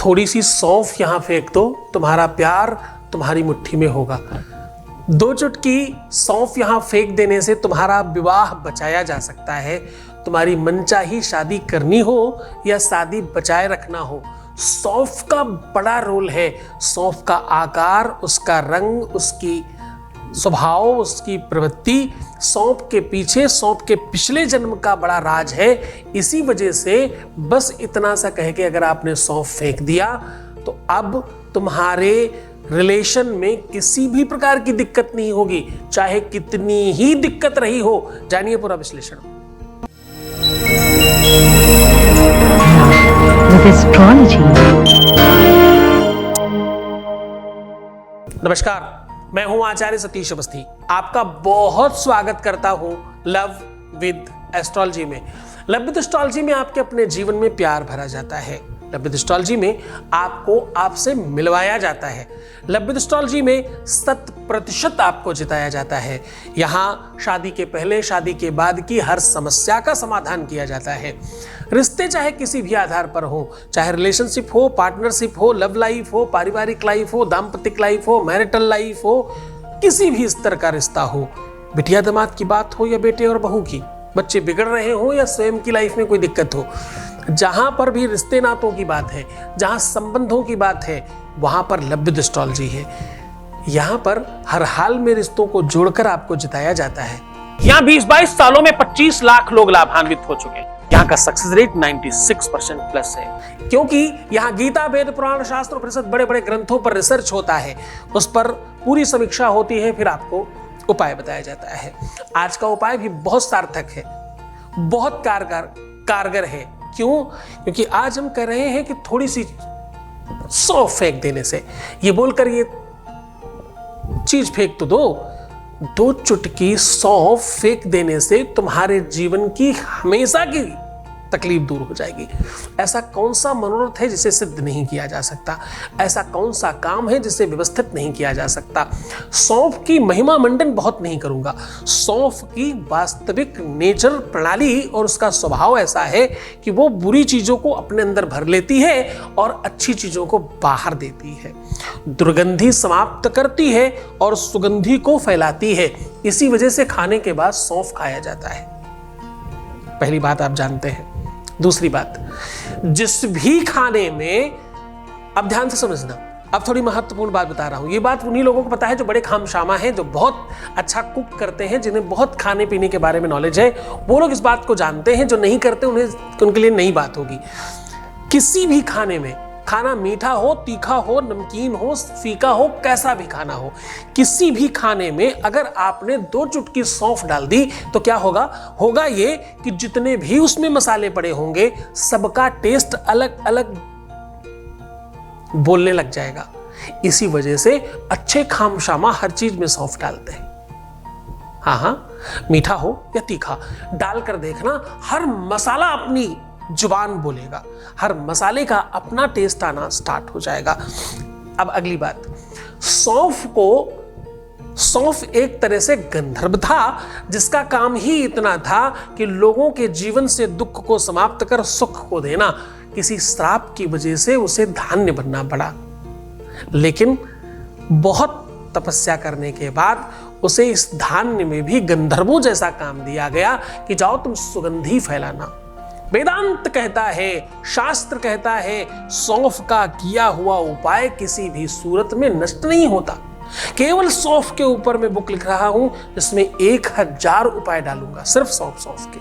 थोड़ी सी सौंफ यहां फेंक दो, तुम्हारा प्यार तुम्हारी मुट्ठी में होगा। 2 चुटकी सौंफ यहां फेंक देने से तुम्हारा विवाह बचाया जा सकता है। तुम्हारी मनचाही शादी करनी हो या शादी बचाए रखना हो, सौंफ का बड़ा रोल है। सौंफ का आकार, उसका रंग, उसकी स्वभाव, उसकी प्रवृत्ति, सौंफ के पीछे, सौंफ के पिछले जन्म का बड़ा राज है। इसी वजह से बस इतना सा कह के अगर आपने सौंफ फेंक दिया तो अब तुम्हारे रिलेशन में किसी भी प्रकार की दिक्कत नहीं होगी, चाहे कितनी ही दिक्कत रही हो। जानिए पूरा विश्लेषण। नमस्कार, मैं हूं आचार्य सतीश अवस्थी। आपका बहुत स्वागत करता हूं लव विद एस्ट्रोलॉजी में। लव विद एस्ट्रोलॉजी में आपके अपने जीवन में प्यार भरा जाता है। लव विद एस्ट्रोलॉजी में आपको आपसे मिलवाया जाता है। लव विद एस्ट्रोलॉजी में 100% आपको जिताया जाता है। यहाँ शादी के पहले, शादी के बाद की हर समस्या का समाधान किया जाता है। रिश्ते चाहे किसी भी आधार पर हो, चाहे रिलेशनशिप हो, पार्टनरशिप हो, लव लाइफ हो, पारिवारिक लाइफ हो, दाम्पतिक लाइफ हो, मैरिटल लाइफ हो, किसी भी स्तर का रिश्ता हो, बिटिया दामाद की बात हो या बेटे और बहू की, बच्चे बिगड़ रहे हो या स्वयं की लाइफ में कोई दिक्कत हो, जहां पर भी रिश्ते नातों की बात है, जहां संबंधों की बात है, वहां पर लव विद एस्ट्रोलॉजी है। यहां पर हर हाल में रिश्तों को जोड़कर आपको जिताया जाता है। यहाँ 20-22 सालों में 25 लाख लोग लाभान्वित हो चुके हैं। यहाँ का सक्सेस रेट 96% प्लस है, क्योंकि यहाँ गीता, वेद, पुराण, शास्त्र, उपनिषद, बड़े बड़े ग्रंथों पर रिसर्च होता है, उस पर पूरी समीक्षा होती है, फिर आपको उपाय बताया जाता है। आज का उपाय भी बहुत सार्थक है, बहुत कारगर है। क्यों? क्योंकि आज हम कह रहे हैं कि थोड़ी सी सौंफ फेंक देने से, ये बोलकर ये चीज फेंक तो दो, 2 चुटकी सौंफ फेंक देने से तुम्हारे जीवन की हमेशा की तकलीफ दूर हो जाएगी। ऐसा कौन सा मनोरथ है जिसे सिद्ध नहीं किया जा सकता? ऐसा कौन सा काम है जिसे व्यवस्थित नहीं किया जा सकता? सौंफ की महिमा मंडन बहुत नहीं करूंगा। सौंफ की वास्तविक नेचर, प्रणाली और उसका स्वभाव ऐसा है कि वो बुरी चीजों को अपने अंदर भर लेती है और अच्छी चीजों को बाहर देती है। दुर्गंधी समाप्त करती है और सुगंधी को फैलाती है। इसी वजह से खाने के बाद सौंफ खाया जाता है। पहली बात आप जानते हैं। दूसरी बात, जिस भी खाने में, अब ध्यान से समझना, अब थोड़ी महत्वपूर्ण बात बता रहा हूं। ये बात उन्हीं लोगों को पता है जो बड़े खामशामा हैं, जो बहुत अच्छा कुक करते हैं, जिन्हें बहुत खाने पीने के बारे में नॉलेज है। वो लोग इस बात को जानते हैं, जो नहीं करते उनके लिए नई बात होगी। किसी भी खाने में, खाना मीठा हो, तीखा हो, नमकीन हो, फीका हो, कैसा भी खाना हो, किसी भी खाने में अगर आपने 2 चुटकी सौंफ डाल दी तो क्या होगा? होगा ये कि जितने भी उसमें मसाले पड़े होंगे, सबका टेस्ट अलग अलग बोलने लग जाएगा। इसी वजह से अच्छे खामशामा हर चीज में सौंफ डालते हैं। हाँ, मीठा हो या तीखा डालकर देखना, हर मसाला अपनी जुबान बोलेगा, हर मसाले का अपना टेस्ट आना स्टार्ट हो जाएगा। अब अगली बात, सौंफ एक तरह से गंधर्व था, जिसका काम ही इतना था कि लोगों के जीवन से दुख को समाप्त कर सुख को देना। किसी श्राप की वजह से उसे धान्य बनना पड़ा, लेकिन बहुत तपस्या करने के बाद उसे इस धान्य में भी गंधर्वों जैसा काम दिया गया कि जाओ तुम सुगंधी फैलाना। वेदांत कहता है, शास्त्र कहता है, सौंफ का किया हुआ उपाय किसी भी सूरत में नष्ट नहीं होता। केवल सौंफ के ऊपर मैं बुक लिख रहा हूं, जिसमें 1000 उपाय डालूंगा सिर्फ सौंफ के।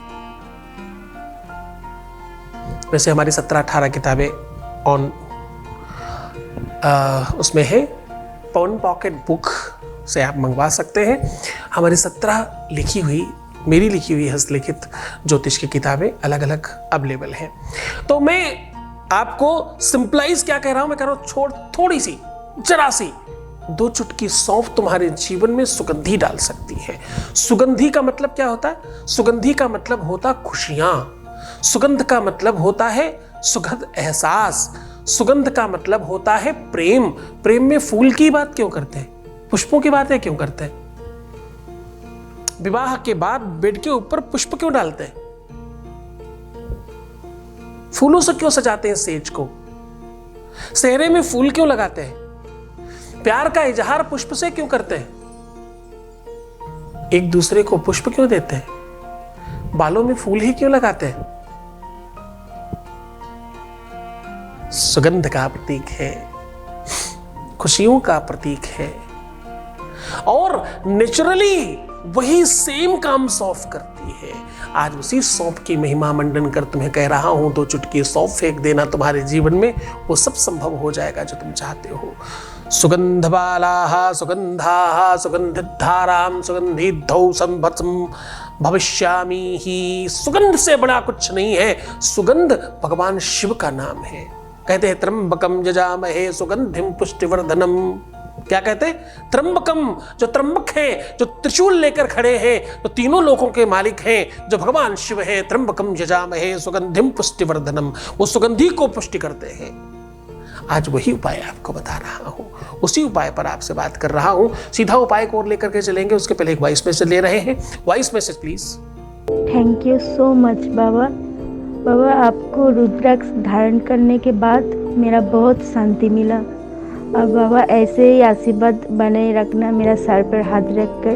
वैसे हमारी 17-18 किताबें ऑन उसमें है, पवन पॉकेट बुक से आप मंगवा सकते हैं। हमारी 17 लिखी हुई, मेरी लिखी हुई हस्तलिखित ज्योतिष की किताबें अलग अलग अवेलेबल हैं। तो मैं आपको सिंपलाइज क्या कह रहा हूं? मैं कह रहा हूं थोड़ी सी, जरा सी 2 चुटकी सौंफ तुम्हारे जीवन में सुगंधी डाल सकती है। सुगंधी का मतलब क्या होता है? सुगंधी का मतलब होता खुशियां। सुगंध का मतलब होता है सुखद एहसास। सुगंध का मतलब होता है प्रेम। प्रेम में फूल की बात क्यों करते हैं? पुष्पों की बातें क्यों करते हैं? विवाह के बाद बेड के ऊपर पुष्प क्यों डालते हैं? फूलों से क्यों सजाते हैं सेज को? सेहरे में फूल क्यों लगाते हैं? प्यार का इजहार पुष्प से क्यों करते हैं? एक दूसरे को पुष्प क्यों देते हैं? बालों में फूल ही क्यों लगाते हैं? सुगंध का प्रतीक है, खुशियों का प्रतीक है, और नेचुरली वही सेम काम सौंफ करती है। आज उसी सौंफ की महिमा मंडन कर तुम्हें कह रहा हूं, 2 चुटकी सौंफ फेंक देना तुम्हारे जीवन में, वो सब संभव हो जाएगा जो तुम चाहते हो। सुगंध बालाः सुगंधाः सुगंधिधारां सुगंधिद्धौ संवत्सरं भविष्यामि ही। सुगंध से बड़ा कुछ नहीं है। सुगंध भगवान शिव का नाम है। कहते हैं त्र्यंबकम यजामहे सुगंधिम पुष्टिवर्धनम। क्या कहते हैं? त्र्यंबकम, जो त्र्यंबक हैं, जो त्रिशूल लेकर खड़े हैं, जो तीनों लोकों के मालिक हैं, जो भगवान शिव हैं। त्र्यंबकम यजामहे सुगंधिम पुष्टिवर्धनम, वो सुगंधी को पुष्टि करते हैं। आज वही उपाय आपको बता रहा हूं, उसी उपाय पर आपसे बात कर रहा हूं। सीधा उपाय को और लेकर के चलेंगे, उसके पहले एक वॉइस मैसेज ले रहे हैं। Voice message please. Thank you so much बाबा। बाबा, आपको रुद्राक्ष धारण करने के बाद मेरा बहुत शांति मिला। अब बाबा ऐसे ही आशीर्वाद बनाए रखना मेरा सर पर हाथ रख कर।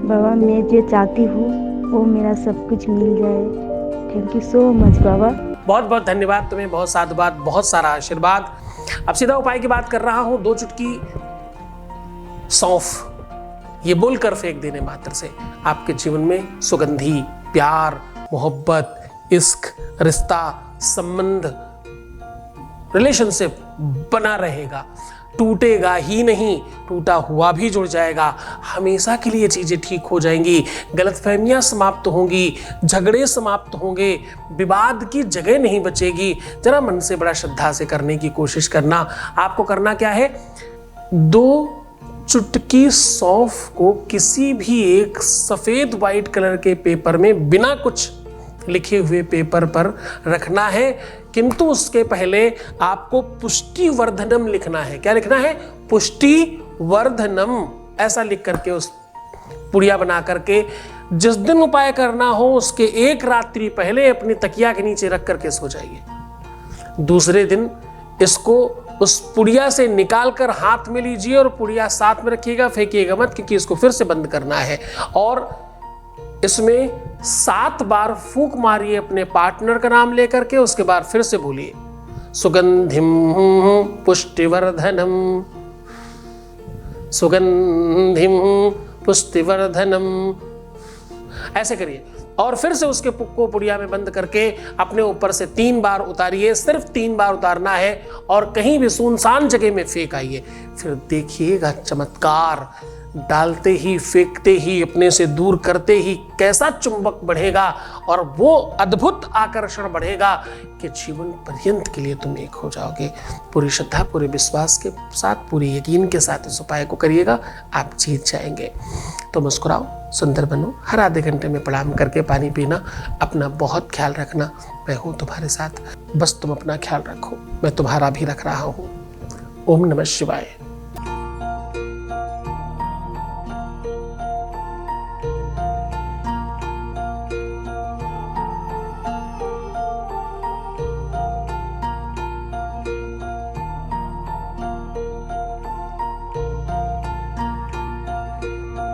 बाबा, मैं जो चाहती हूँ वो मेरा सब कुछ मिल जाए। थैंक यू सो मच बाबा। बहुत बहुत धन्यवाद तुम्हें, बहुत साधुवाद, बहुत सारा आशीर्वाद। अब सीधा उपाय की बात कर रहा हूं। 2 चुटकी सौंफ ये बोलकर फेंक देने मात्र से आपके जीवन में सुगंधी प्यार, मोहब्बत, इश्क, रिश्ता, संबंध, रिलेशनशिप बना रहेगा। टूटेगा ही नहीं, टूटा हुआ भी जुड़ जाएगा। हमेशा के लिए चीजें ठीक हो जाएंगी, गलतफहमियां समाप्त होंगी, झगड़े समाप्त होंगे, विवाद की जगह नहीं बचेगी। जरा मन से बड़ा श्रद्धा से करने की कोशिश करना। आपको करना क्या है? 2 चुटकी सौंफ को किसी भी एक सफेद व्हाइट कलर के पेपर में, बिना कुछ लिखे हुए पेपर पर रखना है। किंतु उसके पहले आपको पुष्टिवर्धनम लिखना है। क्या लिखना है? पुष्टिवर्धनम। ऐसा लिख करके उस पुड़िया बना करके जिस दिन उपाय करना हो उसके 1 रात्रि पहले अपनी तकिया के नीचे रख करके सो जाइए। दूसरे दिन इसको उस पुड़िया से निकाल कर हाथ में लीजिए और पुड़िया साथ में रखिएगा, फेंकिएगा मत, क्योंकि इसको फिर से बंद करना है। और इसमें 7 बार फूंक मारिए अपने पार्टनर का नाम लेकर के। उसके बाद फिर से बोलिए सुगंधिम पुष्टिवर्धनम, सुगंधिम पुष्टिवर्धनम। ऐसे करिए और फिर से उसके को पुड़िया में बंद करके अपने ऊपर से 3 बार उतारिए। सिर्फ 3 बार उतारना है और कहीं भी सुनसान जगह में फेंक आइए। फिर देखिएगा चमत्कार। डालते ही, फेंकते ही, अपने से दूर करते ही कैसा चुंबक बढ़ेगा और वो अद्भुत आकर्षण बढ़ेगा कि जीवन पर्यंत के लिए तुम एक हो जाओगे। पूरी श्रद्धा, पूरे विश्वास के साथ, पूरे यकीन के साथ इस उपाय को करिएगा, आप जीत जाएंगे। तो मुस्कुराओ, सुंदर बनो, हर आधे घंटे में प्रणाम करके पानी पीना, अपना बहुत ख्याल रखना। मैं हूँ तुम्हारे साथ, बस तुम अपना ख्याल रखो, मैं तुम्हारा भी रख रहा हूँ। ओम नमः शिवाय।